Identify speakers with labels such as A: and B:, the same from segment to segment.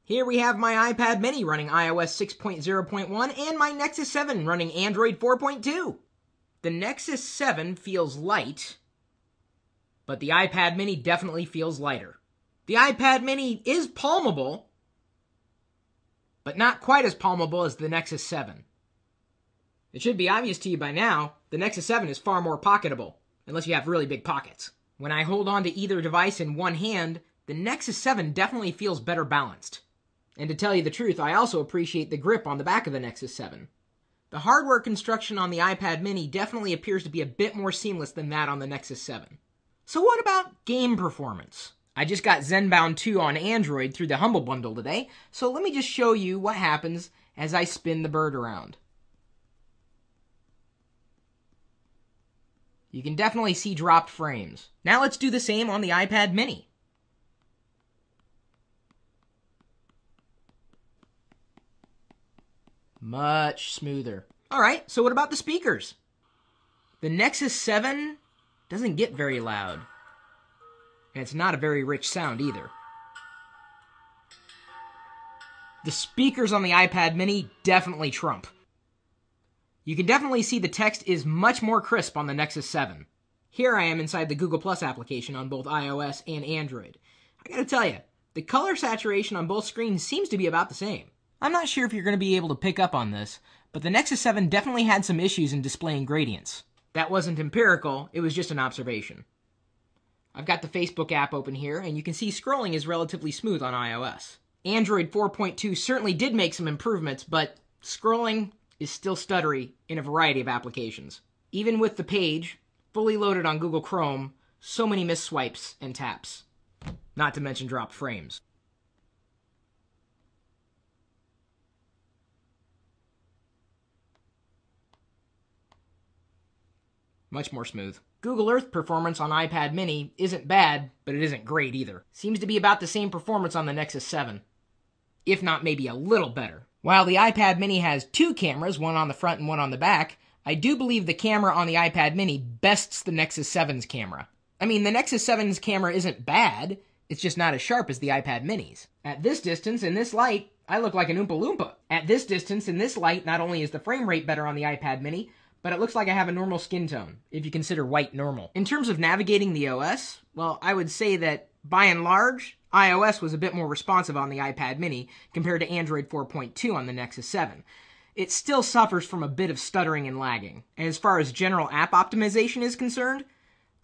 A: Here we have my iPad mini running iOS 6.0.1 and my Nexus 7 running Android 4.2. The Nexus 7 feels light, but the iPad mini definitely feels lighter. The iPad mini is palmable, but not quite as palmable as the Nexus 7. It should be obvious to you by now, the Nexus 7 is far more pocketable, unless you have really big pockets. When I hold on to either device in one hand, the Nexus 7 definitely feels better balanced. And to tell you the truth, I also appreciate the grip on the back of the Nexus 7. The hardware construction on the iPad mini definitely appears to be a bit more seamless than that on the Nexus 7. So what about game performance? I just got Zenbound 2 on Android through the Humble Bundle today, so let me just show you what happens as I spin the bird around. You can definitely see dropped frames. Now let's do the same on the iPad mini. Much smoother. Alright, so what about the speakers? The Nexus 7 doesn't get very loud. And it's not a very rich sound either. The speakers on the iPad mini definitely trump. You can definitely see the text is much more crisp on the Nexus 7. Here I am inside the Google Plus application on both iOS and Android. I gotta tell you, the color saturation on both screens seems to be about the same. I'm not sure if you're going to be able to pick up on this, but the Nexus 7 definitely had some issues in displaying gradients. That wasn't empirical, it was just an observation. I've got the Facebook app open here, and you can see scrolling is relatively smooth on iOS. Android 4.2 certainly did make some improvements, but scrolling is still stuttery in a variety of applications. Even with the page, fully loaded on Google Chrome, so many missed swipes and taps. Not to mention dropped frames. Much more smooth. Google Earth performance on iPad mini isn't bad, but it isn't great either. Seems to be about the same performance on the Nexus 7. If not maybe a little better. While the iPad mini has two cameras, one on the front and one on the back, I do believe the camera on the iPad mini bests the Nexus 7's camera. I mean, the Nexus 7's camera isn't bad, it's just not as sharp as the iPad mini's. At this distance, in this light, I look like an Oompa Loompa. At this distance, in this light, not only is the frame rate better on the iPad mini, but it looks like I have a normal skin tone, if you consider white normal. In terms of navigating the OS, well, I would say that, by and large, iOS was a bit more responsive on the iPad mini compared to Android 4.2 on the Nexus 7. It still suffers from a bit of stuttering and lagging. And as far as general app optimization is concerned,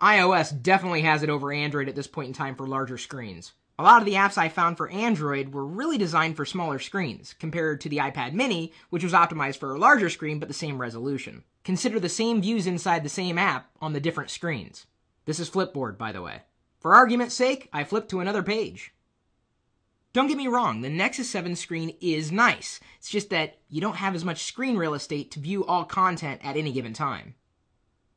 A: iOS definitely has it over Android at this point in time for larger screens. A lot of the apps I found for Android were really designed for smaller screens, compared to the iPad mini, which was optimized for a larger screen but the same resolution. Consider the same views inside the same app on the different screens. This is Flipboard, by the way. For argument's sake, I flip to another page. Don't get me wrong, the Nexus 7 screen is nice. It's just that you don't have as much screen real estate to view all content at any given time.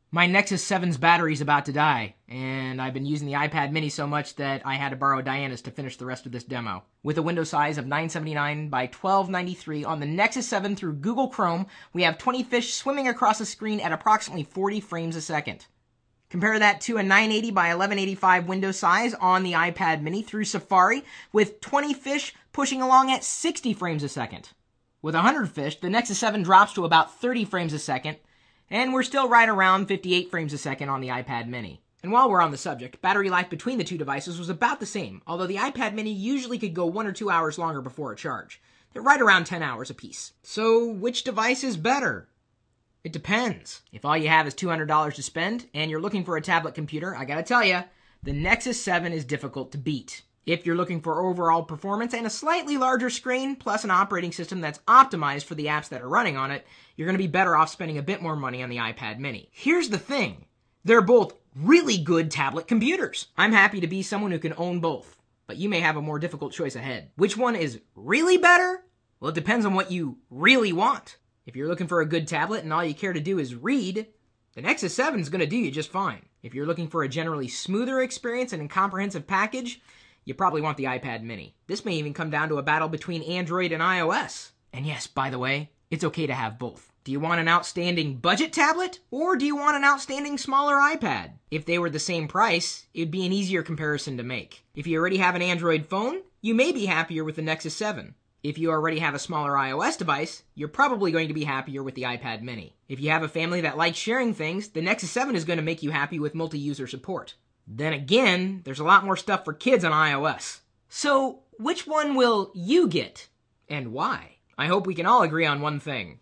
A: My Nexus 7's battery's about to die, and I've been using the iPad mini so much that I had to borrow Diana's to finish the rest of this demo. With a window size of 979 by 1293 on the Nexus 7 through Google Chrome, we have 20 fish swimming across the screen at approximately 40 frames a second. Compare that to a 980 by 1185 window size on the iPad mini through Safari, with 20 fish pushing along at 60 frames a second. With 100 fish, the Nexus 7 drops to about 30 frames a second, and we're still right around 58 frames a second on the iPad mini. And while we're on the subject, battery life between the two devices was about the same, although the iPad mini usually could go 1 or 2 hours longer before a charge. They're right around 10 hours apiece. So which device is better? It depends. If all you have is $200 to spend, and you're looking for a tablet computer, I gotta tell you, the Nexus 7 is difficult to beat. If you're looking for overall performance and a slightly larger screen, plus an operating system that's optimized for the apps that are running on it, you're going to be better off spending a bit more money on the iPad mini. Here's the thing. They're both really good tablet computers. I'm happy to be someone who can own both, but you may have a more difficult choice ahead. Which one is really better? Well, it depends on what you really want. If you're looking for a good tablet and all you care to do is read, the Nexus 7 is going to do you just fine. If you're looking for a generally smoother experience and a comprehensive package, you probably want the iPad mini. This may even come down to a battle between Android and iOS. And yes, by the way, it's okay to have both. Do you want an outstanding budget tablet, or do you want an outstanding smaller iPad? If they were the same price, it'd be an easier comparison to make. If you already have an Android phone, you may be happier with the Nexus 7. If you already have a smaller iOS device, you're probably going to be happier with the iPad mini. If you have a family that likes sharing things, the Nexus 7 is going to make you happy with multi-user support. Then again, there's a lot more stuff for kids on iOS. So, which one will you get? And why? I hope we can all agree on one thing.